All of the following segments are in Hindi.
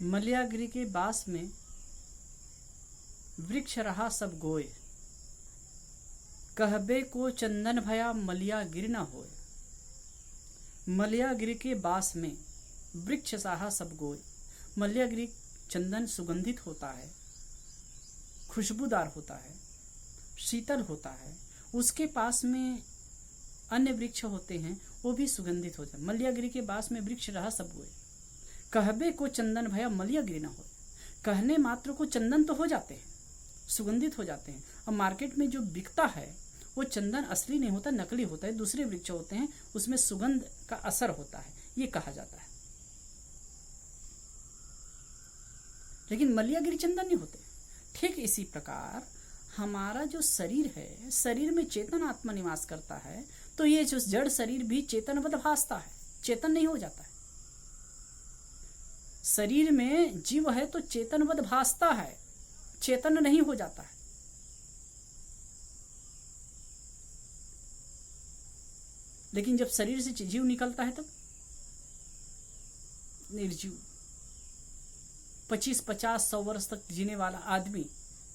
मलयागिरी के बास में वृक्ष रहा सब गोय, कहबे को चंदन भया मलयागिरी न होय। मलयागिरी के बास में वृक्ष रहा सब गोय। मलयागिरी चंदन सुगंधित होता है, खुशबूदार होता है, शीतल होता है। उसके पास में अन्य वृक्ष होते हैं, वो भी सुगंधित होते हैं। मलयागिरी के बास में वृक्ष रहा सब गोय, कहबे को चंदन भया मलयागिरी न होय। कहने मात्र को चंदन तो हो जाते हैं, सुगंधित हो जाते हैं। अब मार्केट में जो बिकता है वो चंदन असली नहीं होता, नकली होता है। दूसरे वृक्ष होते हैं, उसमें सुगंध का असर होता है, ये कहा जाता है। लेकिन मलयागिरी चंदन नहीं होते। ठीक इसी प्रकार हमारा जो शरीर है, शरीर में चेतन आत्मा निवास करता है, तो ये जो जड़ शरीर भी चेतनवत भासता है, चेतन नहीं हो जाता है। शरीर में जीव है तो चेतनवत भासता है, चेतन नहीं हो जाता है। लेकिन जब शरीर से जीव निकलता है तब निर्जीव। 25, 50, 100 वर्ष तक जीने वाला आदमी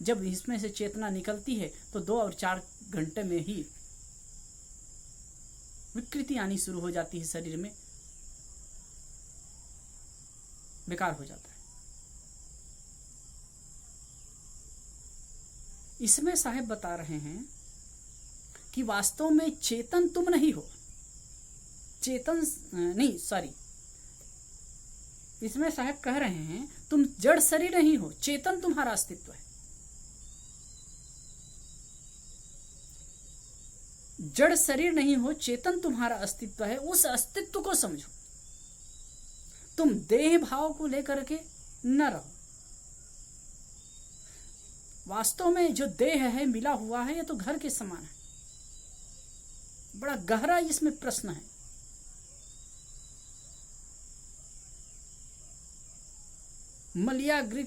जब इसमें से चेतना निकलती है तो 2 और 4 घंटे में ही विकृति आनी शुरू हो जाती है, शरीर में बेकार हो जाता है। इसमें साहब बता रहे हैं कि वास्तव में चेतन तुम नहीं हो, चेतन नहीं, सॉरी, इसमें साहब कह रहे हैं तुम जड़ शरीर नहीं हो, चेतन तुम्हारा अस्तित्व है। जड़ शरीर नहीं हो, चेतन तुम्हारा अस्तित्व है। उस अस्तित्व को समझो। तुम देह भाव को लेकर के न रहो। वास्तव में जो देह है मिला हुआ है, ये तो घर के समान है। बड़ा गहरा इसमें प्रश्न है। मलयागिरी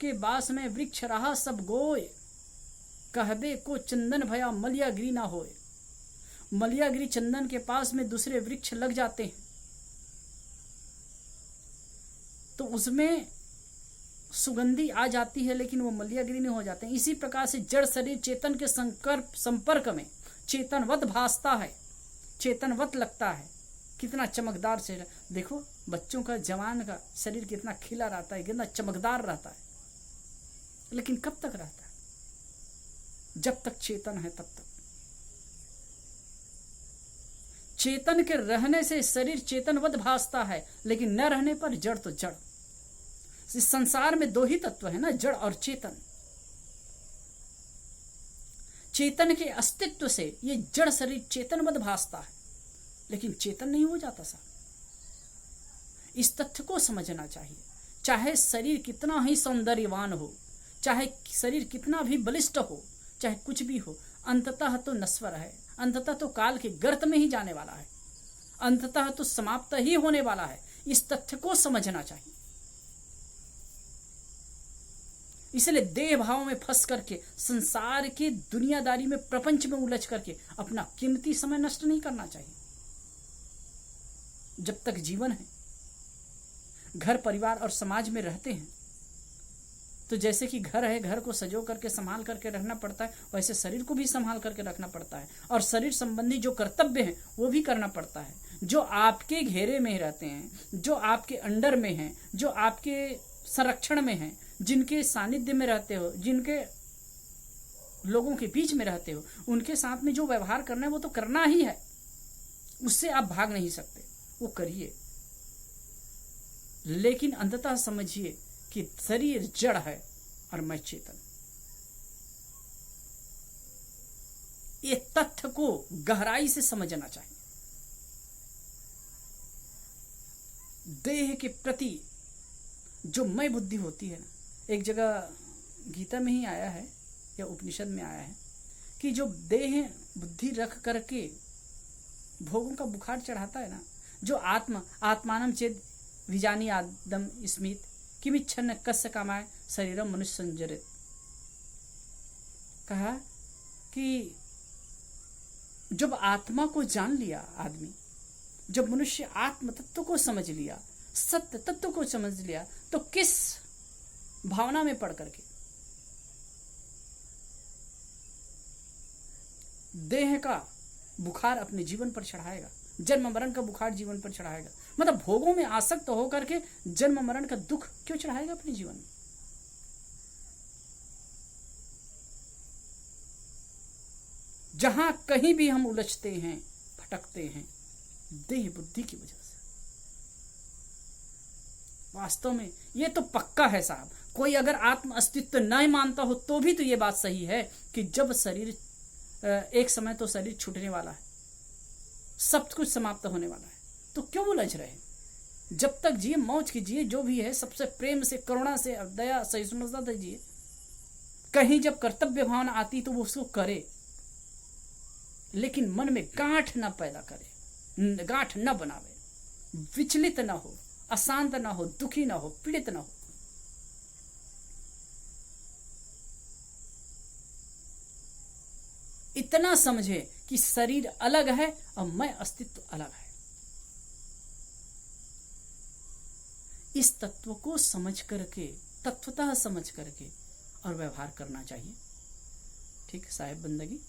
के बास में वृक्ष रहा सब गोय, कहबे को चंदन भया मलयागिरी ना होए। मलयागिरी चंदन के पास में दूसरे वृक्ष लग जाते हैं तो उसमें सुगंधी आ जाती है, लेकिन वो मलयागिरी नहीं हो जाते हैं। इसी प्रकार से जड़ शरीर चेतन के संपर्क में चेतनवत भासता है, चेतनवत लगता है। कितना चमकदार से देखो, बच्चों का, जवान का शरीर कितना खिला रहता है, कितना चमकदार रहता है। लेकिन कब तक रहता है? जब तक चेतन है तब तक। चेतन के रहने से शरीर चेतनवत भासता है, लेकिन न रहने पर जड़ तो जड़। इस संसार में 2 ही तत्व है ना, जड़ और चेतन। चेतन के अस्तित्व से ये जड़ शरीर चेतनवत भासता है, लेकिन चेतन नहीं हो जाता साहब। इस तथ्य को समझना चाहिए। चाहे शरीर कितना ही सौंदर्यवान हो, चाहे शरीर कितना भी बलिष्ठ हो, चाहे कुछ भी हो, अंततः तो नश्वर है, अंततः तो काल के गर्त में ही जाने वाला है, अंततः तो समाप्त ही होने वाला है। इस तथ्य को समझना चाहिए। इसलिए देह भाव में फंस करके, संसार की दुनियादारी में, प्रपंच में उलझ करके अपना कीमती समय नष्ट नहीं करना चाहिए। जब तक जीवन है, घर परिवार और समाज में रहते हैं, तो जैसे कि घर है, घर को सजो करके संभाल करके रखना पड़ता है, वैसे शरीर को भी संभाल करके रखना पड़ता है। और शरीर संबंधी जो कर्तव्य हैं वो भी करना पड़ता है। जो आपके घेरे में रहते हैं, जो आपके अंडर में हैं, जो आपके संरक्षण में हैं, जिनके सानिध्य में रहते हो, जिनके लोगों के बीच में रहते हो, उनके साथ में जो व्यवहार करना है वो तो करना ही है। उससे आप भाग नहीं सकते, वो करिए। लेकिन अंततः समझिए कि शरीर जड़ है और मैं चेतन। ये तथ्य को गहराई से समझना चाहिए। देह के प्रति जो मैं बुद्धि होती है ना, एक जगह गीता में ही आया है या उपनिषद में आया है कि जो देह बुद्धि रख करके भोगों का बुखार चढ़ाता है ना, जो आत्मानम चेद विजानी आदम स्मित किमिच्छन्न कस्य कामाय शरीरम मनुष्य संजरित। कहा कि जब आत्मा को जान लिया आदमी, जब मनुष्य आत्म तत्व को समझ लिया, सत्य तत्व को समझ लिया, तो किस भावना में पड़ करके देह का बुखार अपने जीवन पर चढ़ाएगा, जन्म मरण का बुखार जीवन पर चढ़ाएगा। मतलब भोगों में आसक्त होकर के जन्म मरण का दुख क्यों चढ़ाएगा अपने जीवन में? जहां कहीं भी हम उलझते हैं, भटकते हैं, देह बुद्धि की वजह से। वास्तव में ये तो पक्का है साहब, कोई अगर आत्म अस्तित्व नहीं मानता हो तो भी तो ये बात सही है कि जब शरीर एक समय तो शरीर छूटने वाला है, सब कुछ समाप्त होने वाला है, तो क्यों उलझ रहे हैं? जब तक जिए मौज कीजिए, जो भी है सबसे प्रेम से, करुणा से, दया सहिष्णुता से जिए। कहीं जब कर्तव्य भावना आती तो वो उसको करे, लेकिन मन में गांठ न पैदा करे, गांठ न बनावे, विचलित न हो, अशांत न हो, दुखी न हो, पीड़ित न हो। इतना समझे कि शरीर अलग है और मैं अस्तित्व अलग है। इस तत्व को समझ करके, तत्वतः समझ करके और व्यवहार करना चाहिए। ठीक साहिब बंदगी।